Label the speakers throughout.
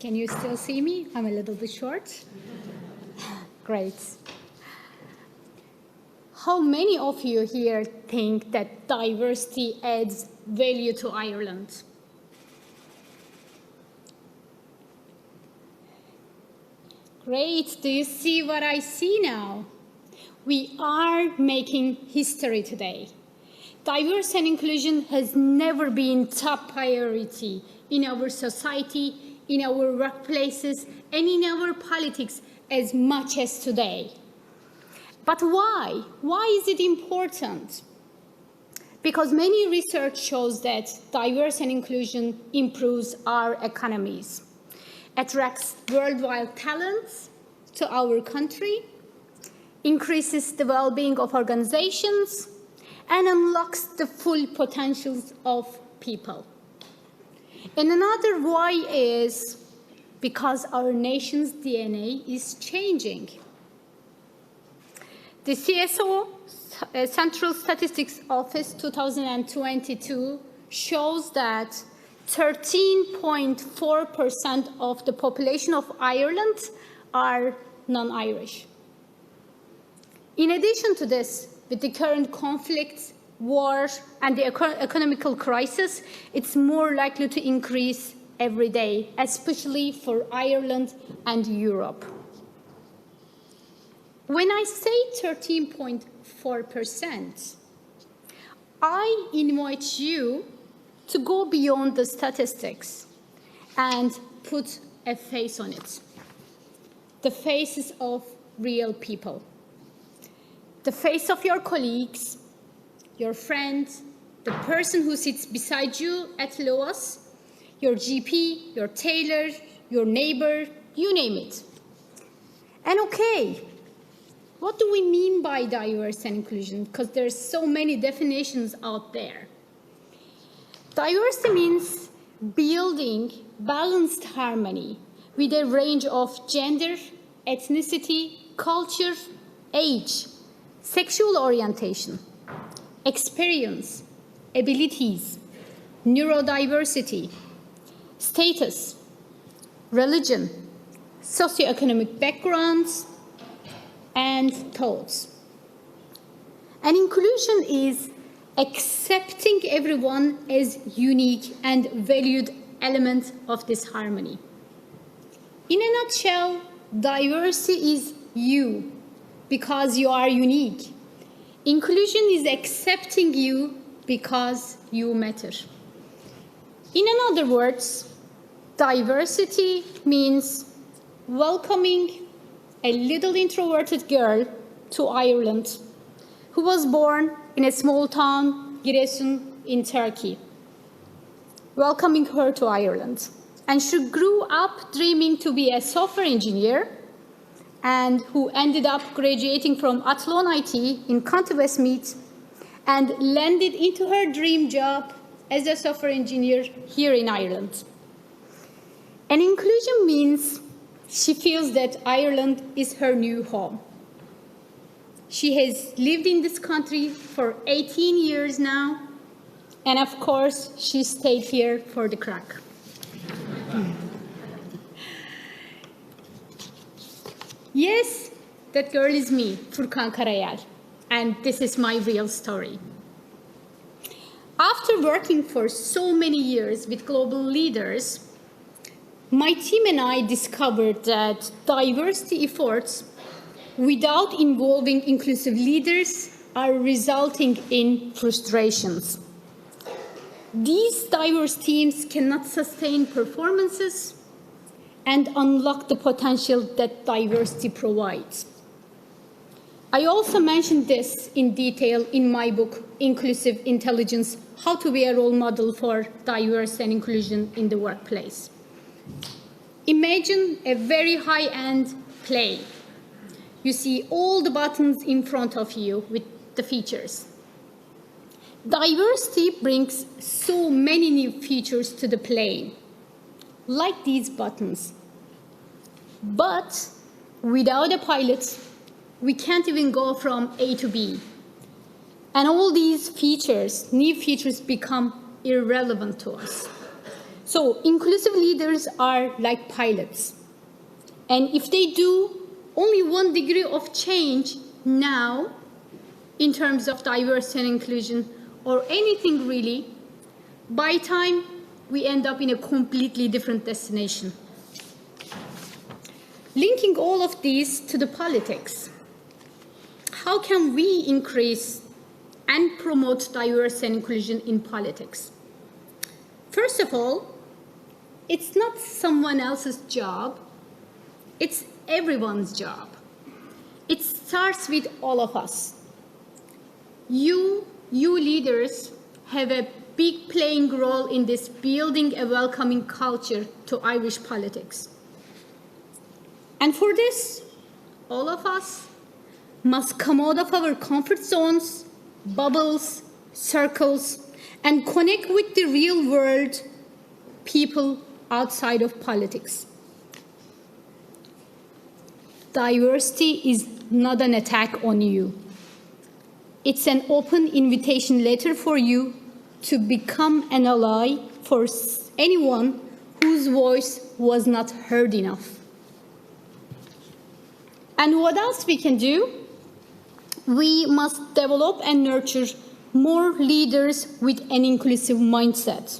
Speaker 1: Can you still see me? I'm a little bit short. Great. How many of you here think that diversity adds value to Ireland? Great. Do you see what I see now? We are making history today. Diversity and inclusion has never been top priority in our society, in our workplaces, and in our politics as much as today. But why? Why is it important? Because many research shows that diversity and inclusion improves our economies, attracts worldwide talents to our country, increases the well-being of organizations, and unlocks the full potentials of people. And another why is because our nation's DNA is changing. The CSO, Central Statistics Office 2022, shows that 13.4% of the population of Ireland are non-Irish. In addition to this, with the current conflicts, war, and the economical crisis, it's more likely to increase every day, especially for Ireland and Europe. When I say 13.4%, I invite you to go beyond the statistics and put a face on it. The faces of real people. The face of your colleagues, your friend, the person who sits beside you at Loas, your GP, your tailor, your neighbor, you name it. And okay, what do we mean by diversity and inclusion? Because there's so many definitions out there. Diversity means building balanced harmony with a range of gender, ethnicity, culture, age, sexual orientation, experience, abilities, neurodiversity, status, religion, socioeconomic backgrounds, and thoughts. And inclusion is accepting everyone as unique and valued element of this harmony. In a nutshell, diversity is you, because you are unique. Inclusion is accepting you because you matter. In other words, diversity means welcoming a little introverted girl to Ireland who was born in a small town, Giresun, in Turkey. Welcoming her to Ireland. And she grew up dreaming to be a software engineer, and who ended up graduating from Athlon IT in County Westmeath and landed into her dream job as a software engineer here in Ireland. And inclusion means she feels that Ireland is her new home. She has lived in this country for 18 years now, and of course, she stayed here for the crack. Yes, that girl is me, Furkan Karayel, and this is my real story. After working for so many years with global leaders, my team and I discovered that diversity efforts without involving inclusive leaders are resulting in frustrations. These diverse teams cannot sustain performances and unlock the potential that diversity provides. I also mentioned this in detail in my book, Inclusive Intelligence, How to Be a Role Model for Diversity and Inclusion in the Workplace. Imagine a very high-end plane. You see all the buttons in front of you with the features. Diversity brings so many new features to the plane, like these buttons. But without a pilot, we can't even go from A to B. And all these features, new features, become irrelevant to us. So inclusive leaders are like pilots. And if they do only 1 degree of change now in terms of diversity and inclusion or anything really, by time we end up in a completely different destination. Linking all of these to the politics, how can we increase and promote diversity and inclusion in politics? First of all, it's not someone else's job, it's everyone's job. It starts with all of us. You leaders have a big playing role in this building a welcoming culture to Irish politics. And for this, all of us must come out of our comfort zones, bubbles, circles, and connect with the real world, people outside of politics. Diversity is not an attack on you. It's an open invitation letter for you to become an ally for anyone whose voice was not heard enough. And what else we can do? We must develop and nurture more leaders with an inclusive mindset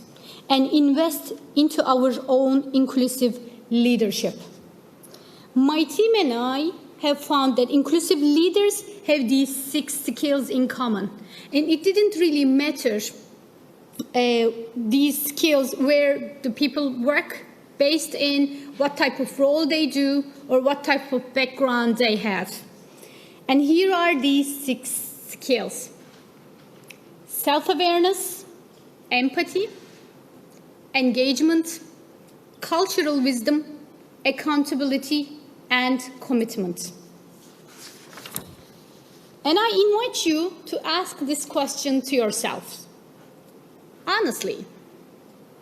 Speaker 1: and invest into our own inclusive leadership. My team and I have found that inclusive leaders have these 6 skills in common. And it didn't really matter these skills where the people work based in what type of role they do or what type of background they have. And here are these 6 skills: self-awareness, empathy, engagement, cultural wisdom, accountability, and commitment. And I invite you to ask this question to yourself. Honestly,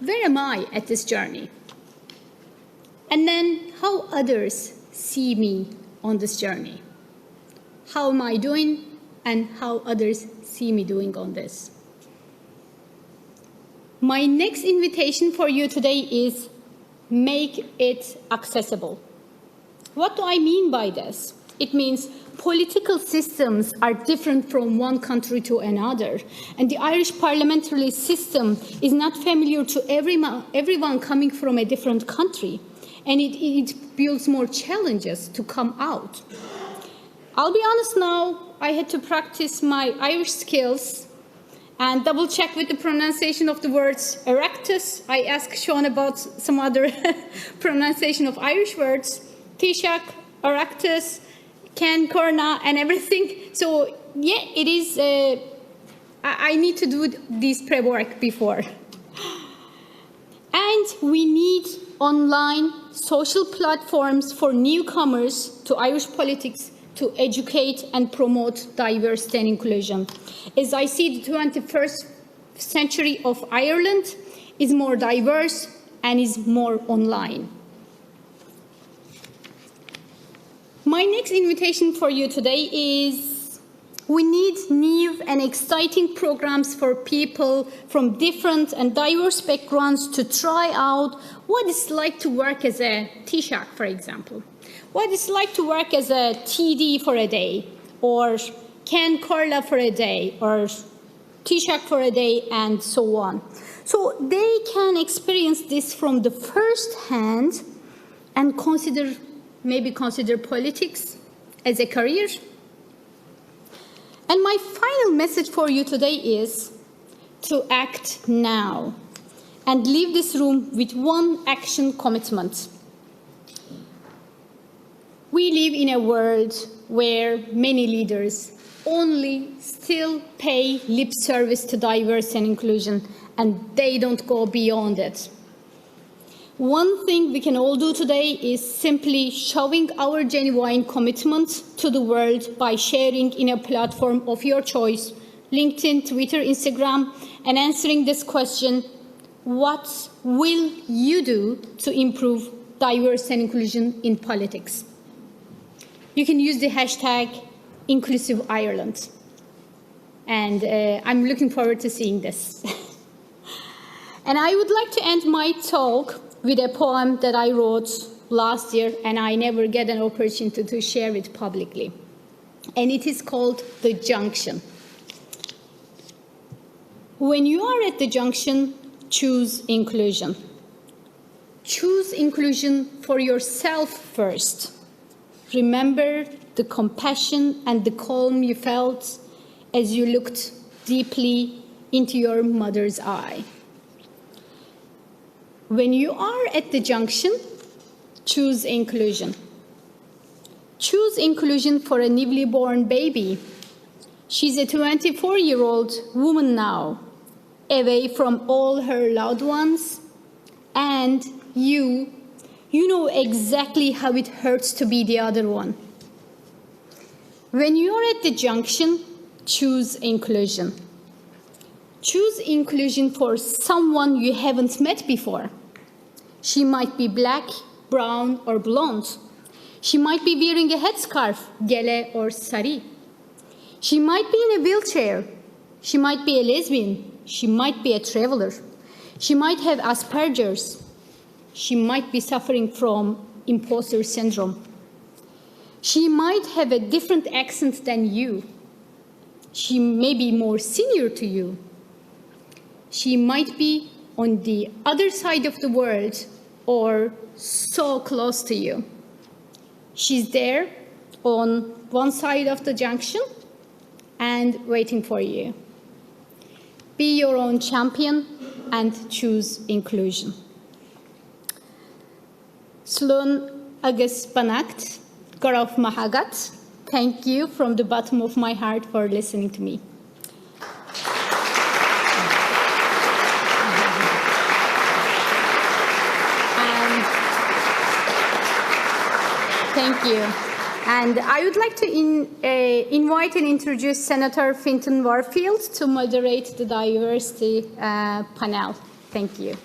Speaker 1: where am I at this journey? And then how others see me on this journey. How am I doing and how others see me doing on this. My next invitation for you today is make it accessible. What do I mean by this? It means political systems are different from one country to another, and the Irish parliamentary system is not familiar to everyone coming from a different country, and it builds more challenges to come out. I'll be honest now, I had to practice my Irish skills and double check with the pronunciation of the words Oireachtas. I asked Sean about some other pronunciation of Irish words, Taoiseach, Oireachtas, Can, Corna, and everything. So yeah, it is, I need to do this pre-work before. And we need online social platforms for newcomers to Irish politics to educate and promote diversity and inclusion. As I see, the 21st century of Ireland is more diverse and is more online. My next invitation for you today is we need new and exciting programs for people from different and diverse backgrounds to try out what it's like to work as a Taoiseach, for example. What it's like to work as a TD for a day, or Can Corla for a day, or Taoiseach for a day, and so on. So they can experience this from the first hand and maybe consider politics as a career. And my final message for you today is to act now and leave this room with one action commitment. We live in a world where many leaders only still pay lip service to diversity and inclusion, and they don't go beyond it. One thing we can all do today is simply showing our genuine commitment to the world by sharing in a platform of your choice, LinkedIn, Twitter, Instagram, and answering this question: what will you do to improve diversity and inclusion in politics? You can use the hashtag #InclusiveIreland. And I'm looking forward to seeing this. And I would like to end my talk with a poem that I wrote last year, and I never get an opportunity to share it publicly. And it is called The Junction. When you are at the junction, choose inclusion. Choose inclusion for yourself first. Remember the compassion and the calm you felt as you looked deeply into your mother's eye. When you are at the junction, choose inclusion. Choose inclusion for a newly born baby. She's a 24-year-old woman now, away from all her loved ones, and you know exactly how it hurts to be the other one. When you're at the junction, choose inclusion. Choose inclusion for someone you haven't met before. She might be black, brown, or blonde. She might be wearing a headscarf, gele or sari. She might be in a wheelchair. She might be a lesbian. She might be a traveler. She might have Asperger's. She might be suffering from imposter syndrome. She might have a different accent than you. She may be more senior to you. She might be on the other side of the world or so close to you. She's there on one side of the junction and waiting for you. Be your own champion and choose inclusion. Slun agus banakt, Gorof Mahagat. Thank you from the bottom of my heart for listening to me. Thank you. And I would like to invite and introduce Senator Fintan Warfield to moderate the diversity panel. Thank you.